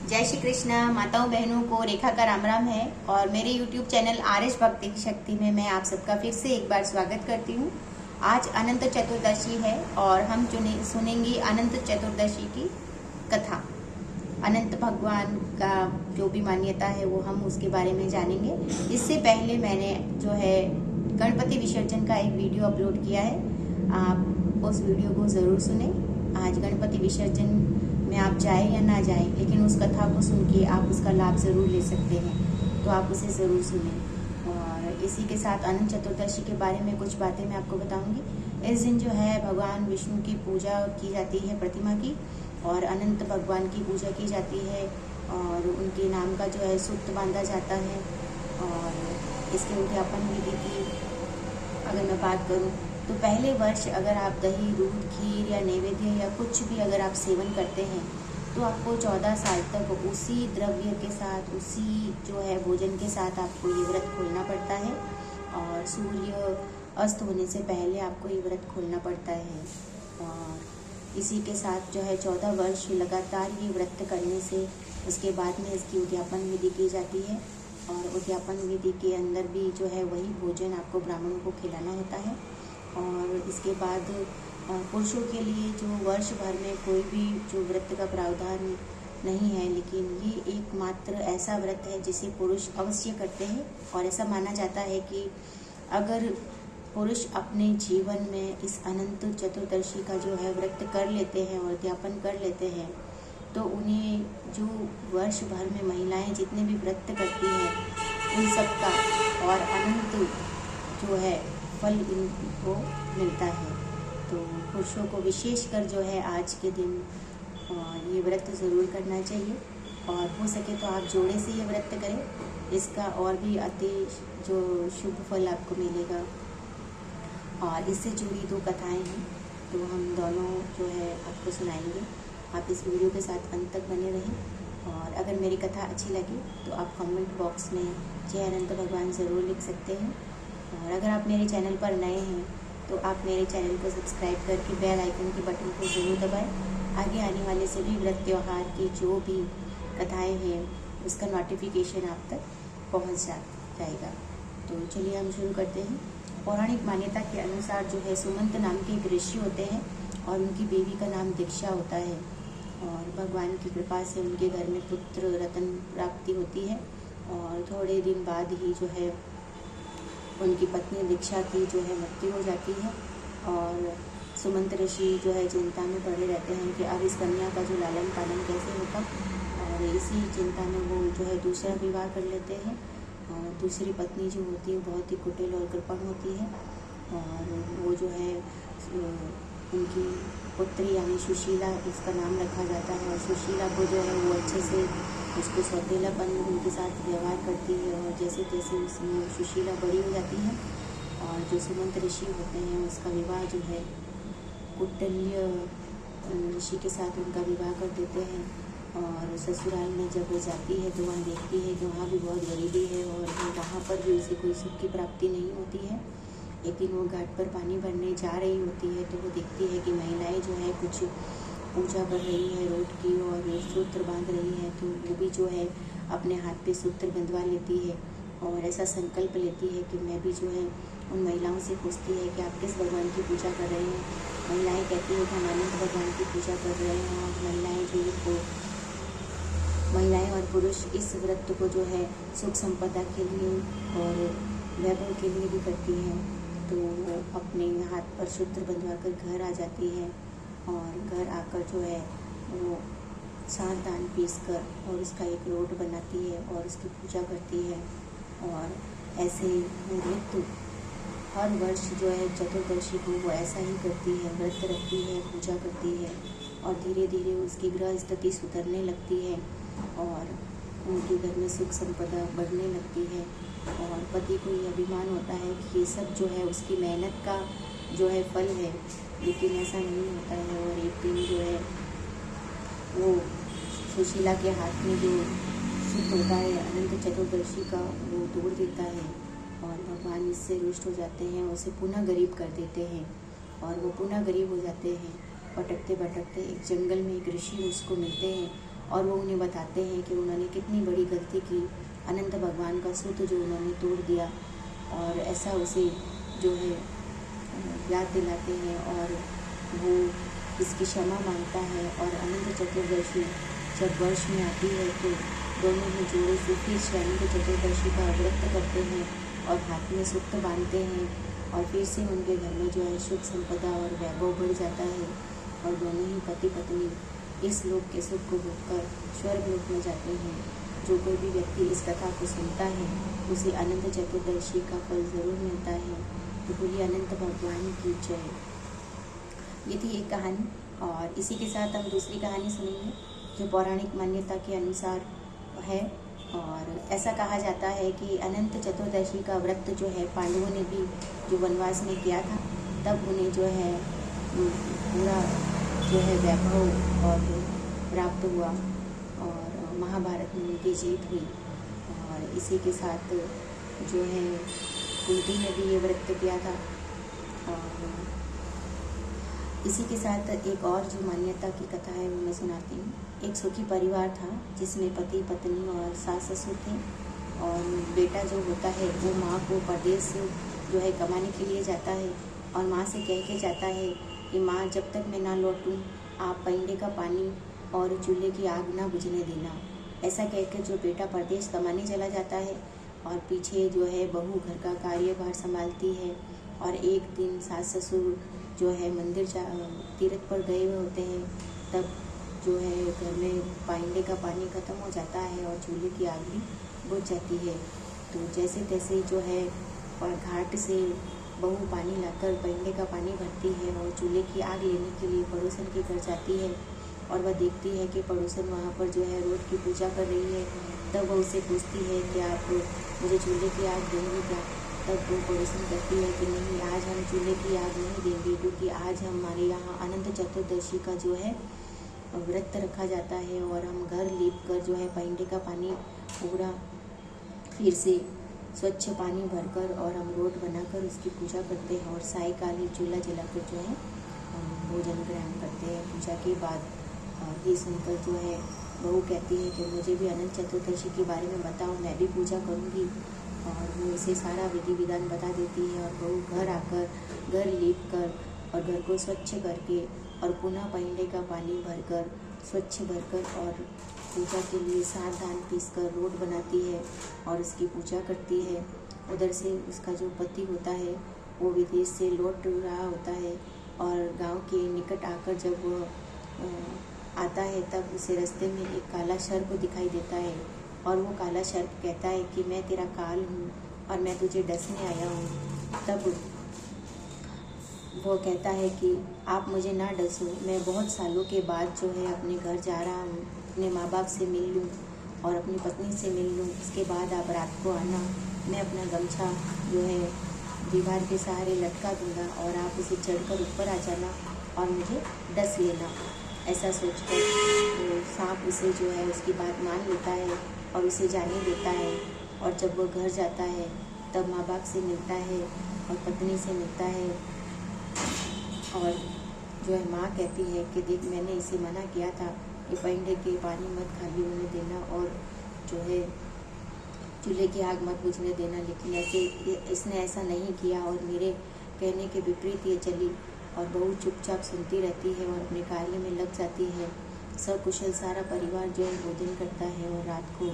जय श्री कृष्णा। माताओं बहनों को रेखा का राम राम है और मेरे YouTube चैनल आरएस भक्ति की शक्ति में मैं आप सबका फिर से एक बार स्वागत करती हूँ। आज अनंत चतुर्दशी है और हम सुनेंगे अनंत चतुर्दशी की कथा। अनंत भगवान का जो भी मान्यता है वो हम उसके बारे में जानेंगे। इससे पहले मैंने जो है गणपति विसर्जन का एक वीडियो अपलोड किया है, आप उस वीडियो को ज़रूर सुने। आज गणपति विसर्जन में आप जाए या ना जाए, लेकिन उस कथा को सुन के आप उसका लाभ ज़रूर ले सकते हैं, तो आप उसे ज़रूर सुने। और इसी के साथ अनंत चतुर्दशी के बारे में कुछ बातें मैं आपको बताऊंगी। इस दिन जो है भगवान विष्णु की पूजा की जाती है, प्रतिमा की, और अनंत भगवान की पूजा की जाती है और उनके नाम का जो है सूक्त बांधा जाता है। और इसके उद्यापन विधि की अगर मैं बात करूं तो पहले वर्ष अगर आप दही, दूध, खीर या नैवेद्य या कुछ भी अगर आप सेवन करते हैं तो आपको 14 साल तक उसी द्रव्य के साथ, उसी जो है भोजन के साथ आपको ये व्रत खोलना पड़ता है। और सूर्य अस्त होने से पहले आपको ये व्रत खोलना पड़ता है। और इसी के साथ जो है 14 वर्ष लगातार ये व्रत करने से उसके बाद में इसकी उद्यापन विधि की जाती है। और उद्यापन विधि के अंदर भी जो है वही भोजन आपको ब्राह्मणों को खिलाना होता है। और इसके बाद पुरुषों के लिए जो वर्ष भर में कोई भी जो व्रत का प्रावधान नहीं है, लेकिन ये एकमात्र ऐसा व्रत है जिसे पुरुष अवश्य करते हैं। और ऐसा माना जाता है कि अगर पुरुष अपने जीवन में इस अनंत चतुर्दशी का जो है व्रत कर लेते हैं और उद्यापन कर लेते हैं तो उन्हें जो वर्ष भर में महिलाएं जितने भी व्रत करती हैं उन सब का और अनंत जो है फल इनको मिलता है। तो पुरुषों को विशेषकर जो है आज के दिन ये व्रत ज़रूर करना चाहिए। और हो सके तो आप जोड़े से ये व्रत करें, इसका और भी अति जो शुभ फल आपको मिलेगा। और इससे जुड़ी 2 कथाएं हैं, तो हम दोनों जो है आपको सुनाएंगे। आप इस वीडियो के साथ अंत तक बने रहें। और अगर मेरी कथा अच्छी लगी तो आप कमेंट बॉक्स में जय अनंत भगवान ज़रूर लिख सकते हैं। और अगर आप मेरे चैनल पर नए हैं तो आप मेरे चैनल को सब्सक्राइब करके बेल आइकन के बटन को ज़रूर दबाएं। आगे आने वाले सभी व्रत त्यौहार की जो भी कथाएं हैं उसका नोटिफिकेशन आप तक पहुंच जाएगा। तो चलिए हम शुरू करते हैं। पौराणिक मान्यता के अनुसार जो है सुमंत नाम के एक ऋषि होते हैं और उनकी बेबी का नाम दीक्षा होता है। और भगवान की कृपा से उनके घर में पुत्र रतन प्राप्ति होती है। और थोड़े दिन बाद ही जो है उनकी पत्नी दीक्षा की जो है मृत्यु हो जाती है। और सुमंत ऋषि जो है चिंता में पड़े रहते हैं कि अब इस कन्या का जो लालन पालन कैसे होगा। और इसी चिंता में वो जो है दूसरा विवाह कर लेते हैं। और दूसरी पत्नी जो होती है बहुत ही कुटिल और कृपण होती है। और वो जो है उनकी पुत्री यानी सुशीला, उसका नाम रखा जाता है। और सुशीला को जो है वो अच्छे से उसको सौतेलापन उनके साथ व्यवहार करती है। और जैसे जैसे उसमें सुशीला बड़ी हो जाती है और जो सुमंत ऋषि होते हैं उसका विवाह जो है कुटल्य ऋषि के साथ उनका विवाह कर देते हैं। और ससुराल में जब वो जाती है तो वहाँ देखती है कि वहाँ भी बहुत गरीबी है और वहाँ पर भी उसे कोई सुख की प्राप्ति नहीं होती है। लेकिन वो घाट पर पानी भरने जा रही होती है तो वो देखती है कि महिलाएं जो है कुछ पूजा कर रही है रोट की और सूत्र बांध रही है। तो वो भी जो है अपने हाथ पे सूत्र बंधवा लेती है और ऐसा संकल्प लेती है कि मैं भी जो है उन महिलाओं से पूछती है कि आप किस भगवान की पूजा कर रहे हैं। महिलाएं कहती है कि हम अनंत भगवान की पूजा कर रहे हैं। और महिलाएं और पुरुष इस व्रत को जो है सुख संपदा के लिए और वैभव के लिए भी करती हैं। तो वो अपने हाथ पर सूत्र बंधवा कर घर आ जाती है। और घर आकर जो है वो साग दान पीस कर और उसका एक रोट बनाती है और उसकी पूजा करती है। और ऐसे नृत्य हर वर्ष जो है चतुर्दशी को वो ऐसा ही करती है, व्रत रखती है, पूजा करती है। और धीरे धीरे उसकी गृह स्थिति सुधरने लगती है और उनके घर में सुख संपदा बढ़ने लगती है। और पति को ये अभिमान होता है कि ये सब जो है उसकी मेहनत का जो है फल है, लेकिन ऐसा नहीं होता है। और एक दिन जो है वो सुशीला के हाथ में जो सूत होता है अनंत चतुर्दशी का वो तोड़ देता है। और भगवान इससे रुष्ट हो जाते हैं, उसे पुनः गरीब कर देते हैं। और वो पुनः गरीब हो जाते हैं। भटकते भटकते एक जंगल में एक ऋषि उसको मिलते हैं और वो उन्हें बताते हैं कि उन्होंने कितनी बड़ी गलती की, अनंत भगवान का सूत्र जो उन्होंने तोड़ दिया, और ऐसा उसे जो है याद दिलाते हैं और वो इसकी क्षमा मांगता है। और अनंत चतुर्दशी जब वर्ष में आती है तो दोनों ही जोड़े से फिर से अनंत चतुर्दशी का व्रत करते हैं और हाथ में सूक्त बांधते हैं, और फिर से उनके घर में जो है सुख संपदा और वैभव बढ़ जाता है, और दोनों ही पति पत्नी इस लोक के सुख को भोगकर स्वर्ग लोक में जाते हैं। जो कोई भी व्यक्ति इस कथा को सुनता है उसे अनंत चतुर्दशी का फल जरूर मिलता है। तो बोलिए अनंत भगवान की जय। ये थी एक कहानी, और इसी के साथ हम दूसरी कहानी सुनेंगे जो पौराणिक मान्यता के अनुसार है। और ऐसा कहा जाता है कि अनंत चतुर्दशी का व्रत जो है पांडवों ने भी जो वनवास में किया था, तब उन्हें जो है पूरा जो है वैभव और प्राप्त हुआ, और महाभारत में उनकी जीत हुई। और इसी के साथ जो है कुंती ने भी ये व्रत किया था। और इसी के साथ एक और जो मान्यता की कथा है वो मैं सुनाती हूँ। एक सुखी परिवार था जिसमें पति पत्नी और सास ससुर थे, और बेटा जो होता है वो माँ को परदेश से जो है कमाने के लिए जाता है, और माँ से कह के जाता है कि माँ जब तक मैं ना लौटूँ आप पहिंडे का पानी और चूल्हे की आग ना बुझने देना। ऐसा कहकर जो बेटा परदेश कमाने चला जाता है, और पीछे जो है बहू घर का कार्यभार संभालती है। और एक दिन सास ससुर जो है मंदिर तीर्थ पर गए हुए होते हैं, तब जो है घर में पाइंडे का पानी ख़त्म हो जाता है और चूल्हे की आग भी बुझ जाती है। तो जैसे तैसे जो है और घाट से बहू पानी लाकर पाइंडे का पानी भरती है और चूल्हे की आग लेने के लिए पड़ोसन के घर जाती है, और वह देखती है कि पड़ोसन वहाँ पर जो है रोज की पूजा कर रही है। तब वह उससे पूछती है कि आप मुझे चूल्हे की आग देंगे क्या? तब वो पड़ोसन कहती है कि नहीं, आज हम चूल्हे की आग नहीं देंगे, क्योंकि आज हमारे यहाँ अनंत चतुर्दशी का जो है व्रत रखा जाता है, और हम घर लीप कर जो है पाइंडे का पानी पूरा फिर से स्वच्छ पानी भरकर और हम रोट बनाकर उसकी पूजा करते हैं, और सायकाल ही चूल्हा जलाकर जो है भोजन ग्रहण करते हैं पूजा के बाद। और ये सुनकर जो है बहू कहती है कि मुझे भी अनंत चतुर्दशी के बारे में बताओ, मैं भी पूजा करूँगी। और वो इसे सारा विधि विधान बता देती है, और बहू घर आकर घर लीप कर और घर को स्वच्छ करके और पुनः पाइंडे का पानी भरकर स्वच्छ भरकर और पूजा के लिए सात धान पीसकर रोट बनाती है और उसकी पूजा करती है। उधर से उसका जो पति होता है वो विदेश से लौट रहा होता है, और गांव के निकट आकर जब वो आता है तब उसे रास्ते में एक काला सर्प दिखाई देता है, और वो काला सर्प कहता है कि मैं तेरा काल हूँ और मैं तुझे डसने आया हूँ। तब वो कहता है कि आप मुझे ना डसो, मैं बहुत सालों के बाद जो है अपने घर जा रहा हूँ, अपने माँ बाप से मिल लूँ और अपनी पत्नी से मिल लूँ, इसके बाद आप रात को आना। मैं अपना गमछा जो है दीवार के सहारे लटका दूँगा और आप उसे चढ़कर ऊपर आ जाना और मुझे डस लेना। ऐसा सोचकर तो सांप उसे जो है उसकी बात मान लेता है और उसे जाने देता है। और जब वो घर जाता है तब माँ बाप से मिलता है और पत्नी से मिलता है, और जो है माँ कहती है कि देख, मैंने इसे मना किया था कि पाइंडे के पानी मत खाली होने देना और जो है चूल्हे की आग मत बुझने देना, लेकिन इसने ऐसा नहीं किया और मेरे कहने के विपरीत ये चली। और बहू चुपचाप सुनती रहती है और अपने कार्य में लग जाती है। सकुशल सारा परिवार जो है भोजन करता है और रात को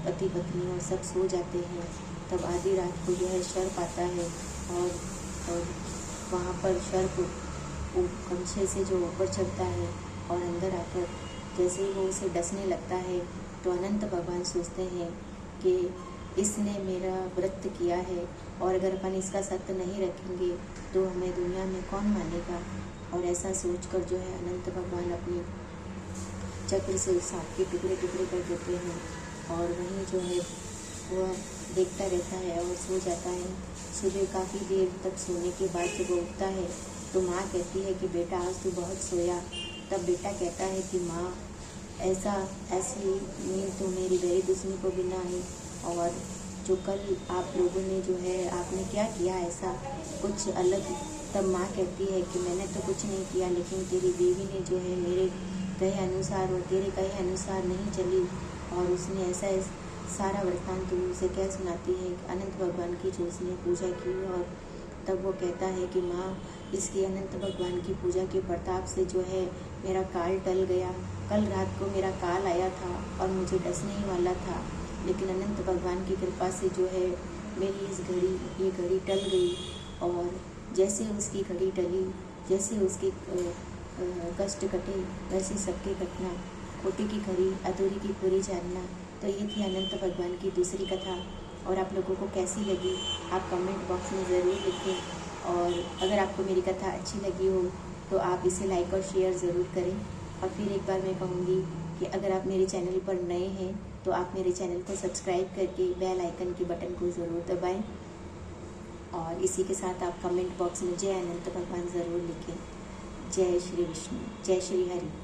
पति पत्नी और सब सो जाते हैं। तब आधी रात को जो है सर्प आता है और वहाँ पर सर्प गमछे से जो ऊपर चढ़ता है और अंदर आकर जैसे ही वो उसे डसने लगता है तो अनंत भगवान सोचते हैं कि इसने मेरा व्रत किया है और अगर अपन इसका सत्य नहीं रखेंगे तो हमें दुनिया में कौन मानेगा। और ऐसा सोचकर जो है अनंत भगवान अपने चक्र से उस सांप के टुकड़े टुकड़े कर देते हैं, और वहीं जो है वह देखता रहता है और सो जाता है। सुबह काफ़ी देर तक सोने के बाद जब वो उठता है तो माँ कहती है कि बेटा आज तू बहुत सोया। तब बेटा कहता है कि माँ ऐसी नींद तो मेरी गहरी दुश्मनी को भी ना आई, और जो कल आप लोगों ने जो है आपने क्या किया ऐसा कुछ अलग। तब माँ कहती है कि मैंने तो कुछ नहीं किया, लेकिन तेरी बीवी ने जो है मेरे कहे अनुसार और तेरे कहे अनुसार नहीं चली। और उसने ऐसा सारा वृत्तांत उसे क्या सुनाती है अनंत भगवान की, जो उसने पूजा की। और तब वो कहता है कि माँ, इसके अनंत भगवान की पूजा के प्रताप से जो है मेरा काल टल गया। कल रात को मेरा काल आया था और मुझे डसने ही वाला था, लेकिन अनंत भगवान की कृपा से जो है मेरी ये घड़ी टल गई। और जैसे उसकी घड़ी टली, जैसे उसके कष्ट कटे, वैसे सबके कटना, खोटी की खरी अधूरी की पूरी जानना। तो ये थी अनंत भगवान की दूसरी कथा। और आप लोगों को कैसी लगी आप कमेंट बॉक्स में ज़रूर लिखें। और अगर आपको मेरी कथा अच्छी लगी हो तो आप इसे लाइक और शेयर ज़रूर करें। और फिर एक बार मैं कहूँगी कि अगर आप मेरे चैनल पर नए हैं तो आप मेरे चैनल को सब्सक्राइब करके बेल आइकन के बटन को ज़रूर दबाएं। और इसी के साथ आप कमेंट बॉक्स में जय अनंत भगवान ज़रूर लिखें। जय श्री विष्णु, जय श्री हरि।